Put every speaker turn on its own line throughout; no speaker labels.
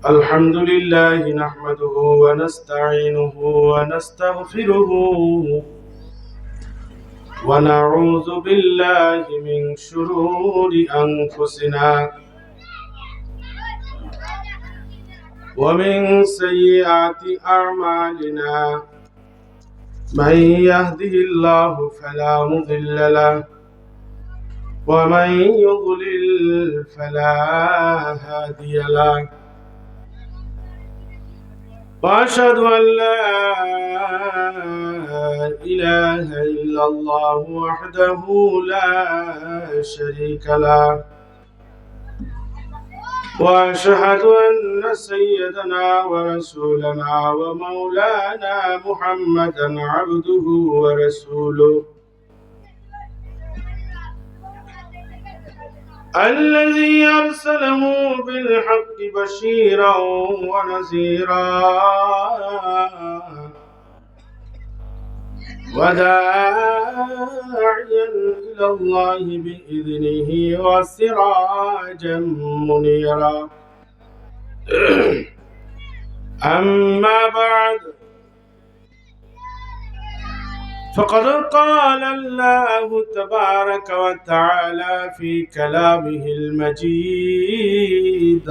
الحمد لله نحمده ونستعينه ونستغفره ونعوذ بالله من شرور أنفسنا ومن سيئات أعمالنا من يهده الله فلا مضل له ومن يضلل فلا هادي له وأشهد أن لا إله إلا الله وحده لا شريك له وأشهد أن سيدنا ورسولنا ومولانا محمدا عبده ورسوله الذي أرسله بالحق بشيرا ونذيرا وداعيا إلى الله بإذنه وسراجا منيرا أما بعد فقد قال الله تبارك وتعالى في كلامه المجيد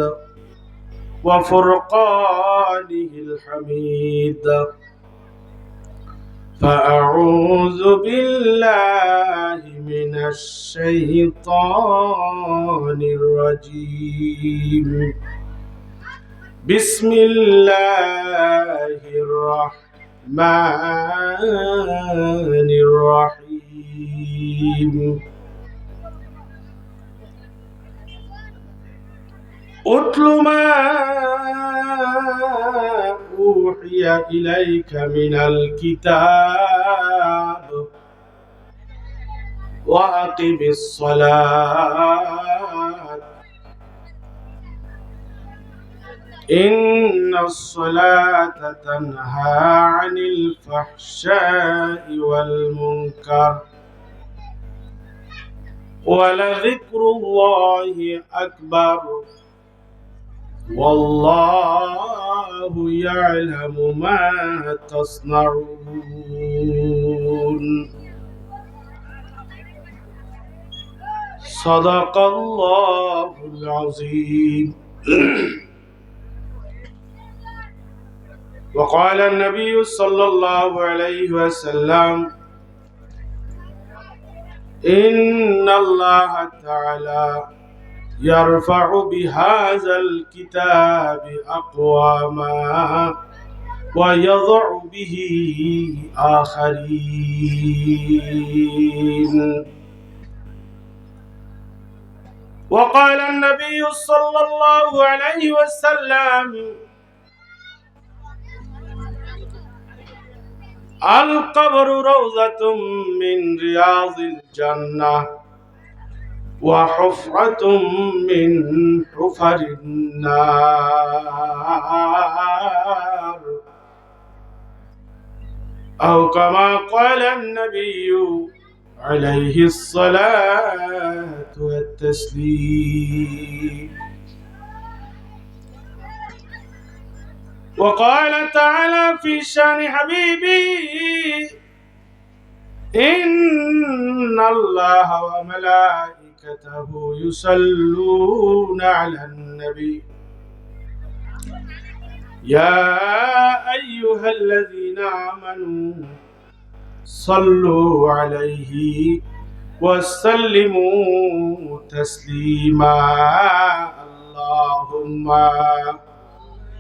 وفرقانه الحميد فأعوذ بالله من الشيطان الرجيم بسم الله الرحمن الرحيم أتل ما أوحي إليك من الكتاب وأقم الصلاة إن الصلاة تنهى عن الفحشاء والمنكر ولذكر الله أكبر والله يعلم ما تصنعون صدق الله العظيم وقال النبي صلى الله عليه وسلم إن الله تعالى يرفع بهذا الكتاب أقواما ويضع به آخرين وقال النبي صلى الله عليه وسلم القبر روضة من رياض الجنة وحفرة من حفر النار أو كما قال النبي عليه الصلاة والتسليم وقال تعالى في شان حبيبي إن الله وملائكته يصلون على النبي يا أيها الذين آمنوا صلوا عليه وسلموا تسليما اللهم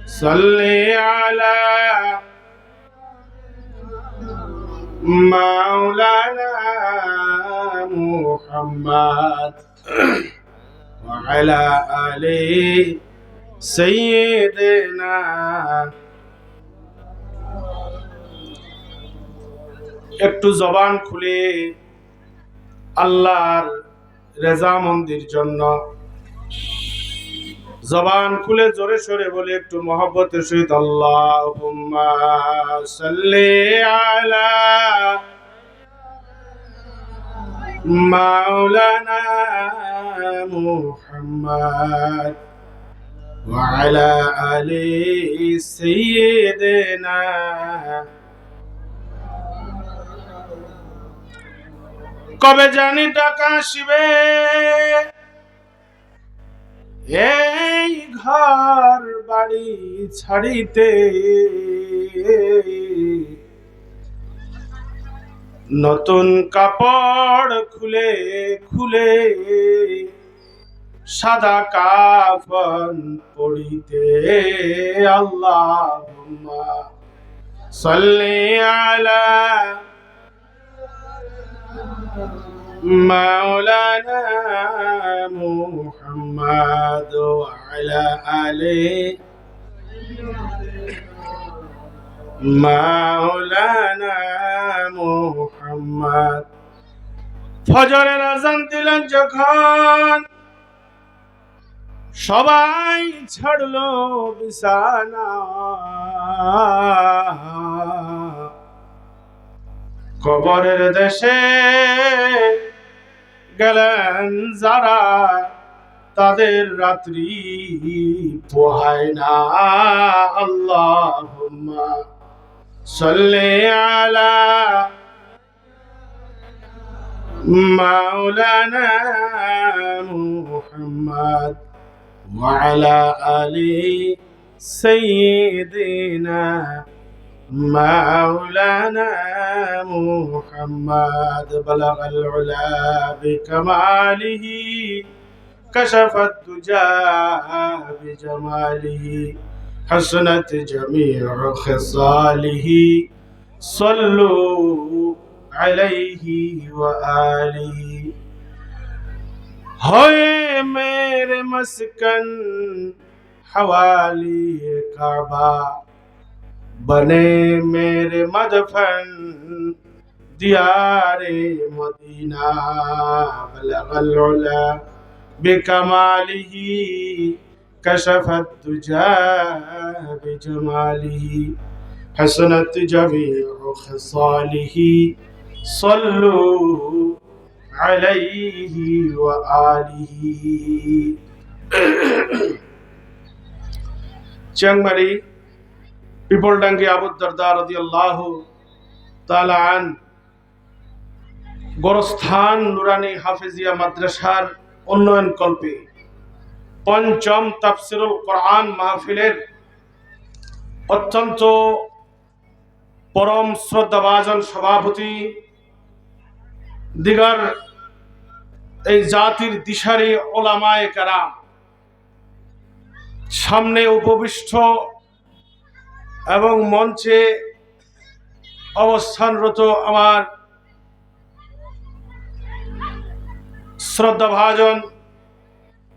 صل على مولانا محمد وعلى آل سيدنا একটু জবান খুলে আল্লাহর রেজামন্দির জন্য জবান খুলে জোরে সোরে বলে একটু মহব্বতের সহিত আল্লাহুম্মা সাল্লি আলা মাওলানা মুহাম্মদ وعلى آل سيدنا কবে জানি টাকা আসবে এই ঘর বাড়ি ছাড়িতে, নতুন কাপড় খুলে খুলে সাদা কাফন পরিতে। আল্লাহুম্মা সাল্লি আলা মাওলানা মুহাম্মদ ওয়া আলা আলি মাওলানা মুহাম্মদ। ফজরের আযান দিলেন যখন, সবাই ছাড়লো বিছানা, কবরের দেশে গেলেন যারা, তাদের রাত্রি পোহায় না। আল্লাহুম্মা সাল্লি আলা মাওলানা মুহাম্মদ ওয়া আলা আলি সাইয়্যিদিনা مولانا محمد بلغ العلا بكماله كشف الدجى بجماله حسنت جميع خصاله صلوا عليه وآله ہوئے میرے مسکن حوالی کعبہ बने मेरे मदफन दियारे मदीना बलगल उला बिकमालिही कशफत दुजा बिजमालिही हसनत जमीउ खसालिही सल्लु अलैहि व आलिही। चंगमरी পিপলডাঙ্গি আবু দারদা রাদিয়াল্লাহু তাআলা আন গোরস্থান নুরানি হাফেজিয়া মাদ্রাসার উন্নয়ন কল্পে পঞ্চম তাফসিরুল কোরআন মাহফিলের অত্যন্ত পরম শ্রদ্ধাভাজন সভাপতি, দিগার এই জাতির দিশারি ওলামায়ে কেরাম, সামনে উপবিষ্ট এবং মঞ্চে অবস্থানরত আমার শ্রদ্ধাভাজন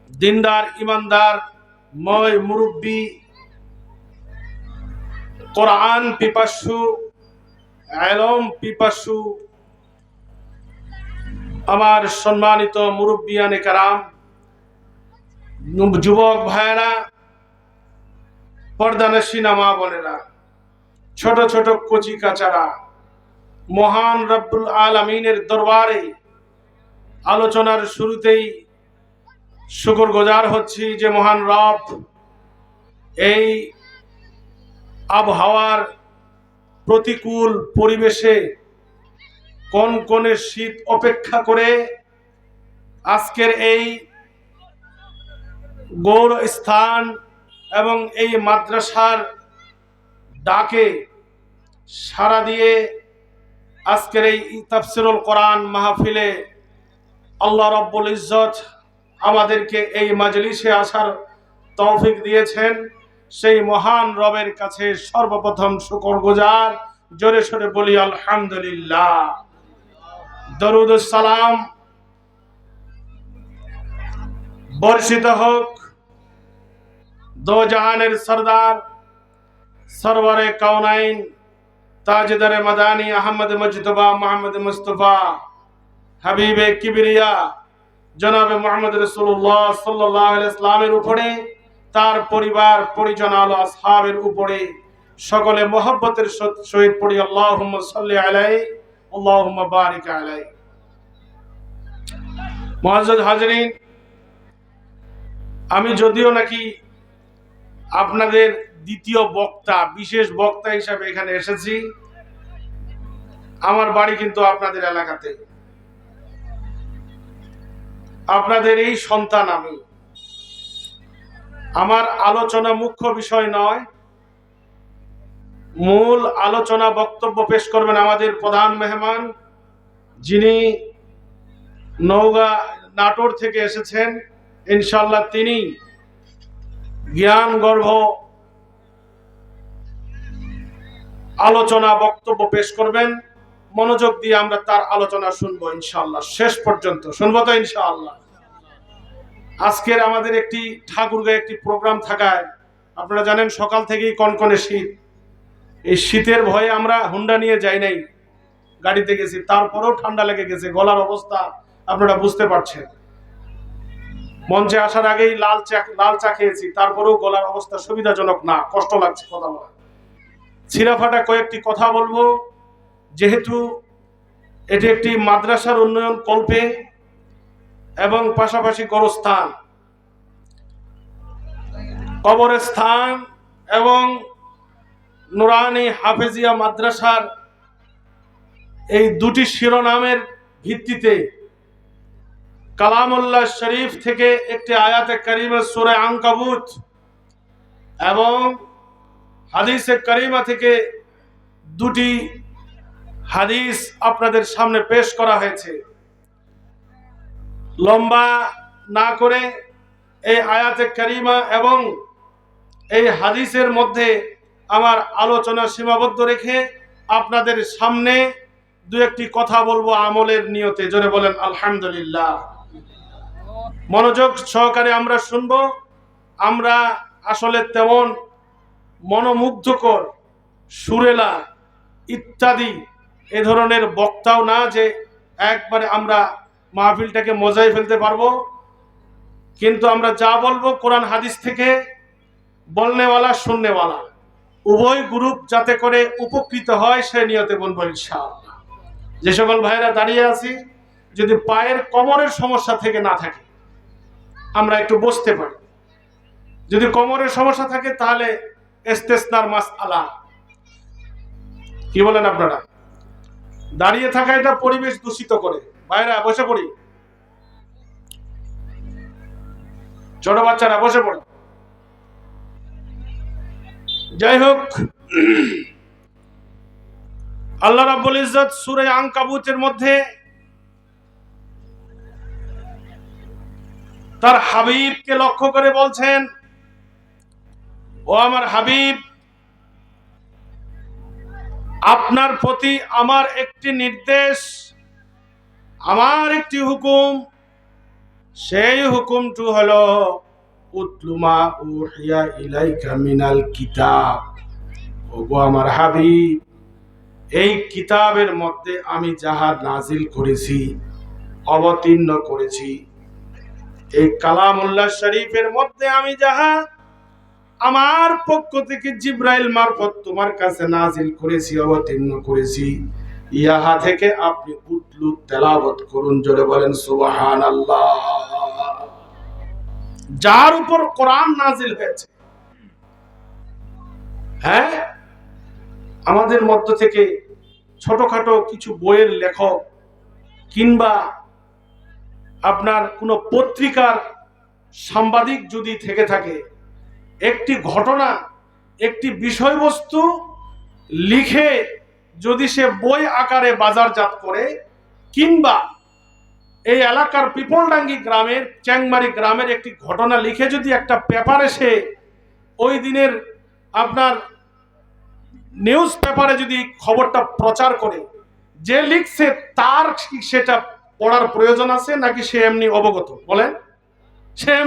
দিনদার ইমানদার ময় মুরব্বী, কোরআন পিপাসু, ইলম পিপাসু আমার সম্মানিত মুরব্বিয়ানে কেরাম, যুবক ভাইয়েরা, পর্দানশীনা মা বোনেরা, ছোট ছোট কচি কাচারা, মহান রব্বুল আলামিনের দরবারে আলোচনার শুরুতেই শুকরগুজার হচ্ছি যে মহান রব এই আবহাওয়ার প্রতিকূল পরিবেশে কনকনে শীত অপেক্ষা করে আজকের এই গৌর স্থান এবং এই মাদ্রাসার ডাকে সাড়া দিয়ে আজকের এই তাফসিরুল কোরআন মাহফিলে আল্লাহ রাব্বুল ইজ্জত আমাদেরকে এই মাজলিসে আসার তৌফিক দিয়েছেন। সেই মহান রবের কাছে সর্বপ্রথম শুকরগুজার, জোরে সোরে বলি আলহামদুলিল্লাহ। দরুদ ও সালাম বর্ষিত হোক দো জাহানের সরদার সরওয়ারে কাউনাইন তাজদারে মাদানী আহমদ মুজতবা মোহাম্মদ মুস্তফা হাবিবে কিবরিয়া জনাবে মুহাম্মদ রাসূলুল্লাহ সাল্লাল্লাহু আলাইহি ওয়াসাল্লামের উপরে, তার পরিবার পরিজন আলো আসহাবের উপরে সকলে মহব্বতের সহিত পড়ি আল্লাহুম্মা সাল্লি আলাইহি আল্লাহুম্মা বারিক আলাইহি। মুআজ্জাজ হাজরিন, আমি যদিও নাকি আপনাদের দ্বিতীয় বক্তা, বিশেষ বক্তা হিসাবে এখানে এসেছি। আমার বাড়ি কিন্তু আপনাদের এলাকাতে, আপনাদের এই সন্তান আমি। আমার আলোচনা মুখ্য বিষয় নয়, মূল আলোচনা বক্তব্য পেশ করবেন আমাদের প্রধান মেহমান, যিনি নওগাঁ নাটোর থেকে এসেছেন। ইনশাআল্লাহ তিনি জ্ঞান গর্ভ আলোচনা বক্তব্য পেশ করবেন। মনোযোগ দিয়ে আমরা তার আলোচনা শুনবো ইনশাআল্লাহ, শেষ পর্যন্ত শুনবো তো ইনশাআল্লাহ। আজকের আমাদের একটি ঠাকুরগাঁয়ে একটি প্রোগ্রাম থাকায় আপনারা জানেন সকাল থেকেই কনকনে শীত। এই শীতের ভয়ে আমরা হুন্ডা নিয়ে যাই নাই, গাড়িতে গেছি, তারপরেও ঠান্ডা লেগে গেছে, গলার অবস্থা আপনারা বুঝতে পারছেন। মঞ্চে আসার আগেই লাল চা খেয়েছি, তারপরেও গলার অবস্থা সুবিধাজনক না, কষ্ট লাগছে কথা বলা। ছিঁড়াফাটা কয়েকটি কথা বলবো, যেহেতু এটি একটি মাদ্রাসার উন্নয়ন কল্পে এবং পাশাপাশি গোরস্থান, কবরস্থান এবং নুরানি হাফেজিয়া মাদ্রাসার এই দুটি শিরোনামের ভিত্তিতে কালামুল্লাহ শরীফ থেকে একটি আয়াতে কারিমা সূরা আনকাবুত এবং হাদিসে কারিমা থেকে দুটি হাদিস আপনাদের সামনে পেশ করা হয়েছে। লম্বা না করে এই আয়াতে কারিমা এবং এই হাদিসের মধ্যে আমার আলোচনা সীমাবদ্ধ রেখে আপনাদের সামনে দু একটি কথা বলবো আমলের নিয়তে। জোরে বলেন আলহামদুলিল্লাহ। মনোযোগ সহকারে আমরা শুনবো। আমরা আসলে তেমন মনোমুগ্ধকর, সুরেলা ইত্যাদি এ ধরনের বক্তাও না যে একবারে আমরা মাহফিলটাকে মজায় ফেলতে পারবো, কিন্তু আমরা যা বলবো কোরআন হাদিস থেকে, বলনেওয়ালা শুননেওয়ালা উভয় গ্রুপ যাতে করে উপকৃত হয় সে নিয়তে বলবো ইনশাআল্লাহ। যে সকল ভাইরা দাঁড়িয়ে আছি, যদি পায়ের কোমরের সমস্যা থেকে না থাকে আমরা একটু বসতে পারি, যদি কোমরের সমস্যা থাকে তাহলে ইস্তেসনার মাসআলা। কি বলেন আপনারা? দাঁড়িয়ে থাকা এটা পরিবেশ দূষিত করে। ভাইরা বসে পড়ি, ছোট বাচ্চারা বসে পড়ে। যাই হোক, আল্লাহ রাব্বুল ইজ্জত সূরা আনকাবুতের মধ্যে তার হাবিবকে লক্ষ্য করে বলছেন, ও আমার হাবিব, আপনার প্রতি আমার একটি নির্দেশ, আমার একটি হুকুম। সেই হুকুমটি হলো উতলুমা উহিয়া ইলাইকা মিনাল কিতাব। ওগো আমার হাবিব, এই কিতাবের মধ্যে আমি যাহা নাজিল করেছি, অবতীর্ণ করেছি, এই কালামুল্লাহ শরীফের মধ্যে আমি যাহা আমার পক্ষ থেকে জিবরাইল মারফত তোমার কাছে নাজিল করেছি, অবতীর্ণ করেছি, ইহা থেকে আপনি উতলু তেলাওয়াত করুন। জোরে বলেন সুবহানাল্লাহ। যার উপর কোরআন নাজিল হয়েছে, হ্যাঁ, আমাদের মধ্য থেকে ছোটখাটো কিছু বইয়ের লেখক কিংবা আপনার কোনো পত্রিকার সাংবাদিক যদি থেকে থাকে, একটি ঘটনা, একটি বিষয়বস্তু লিখে যদি সে বই আকারে বাজারজাত করে, কিংবা এই এলাকার পিপলডাঙ্গি গ্রামের, চ্যাংমারি গ্রামের একটি ঘটনা লিখে যদি একটা পেপারে সে ওই দিনের আপনার নিউজ পেপারে যদি খবরটা প্রচার করে, যে লিখছে তার সেটা পড়ার প্রয়োজন আছে নাকি সে এমনি অবগত? বলেন, সে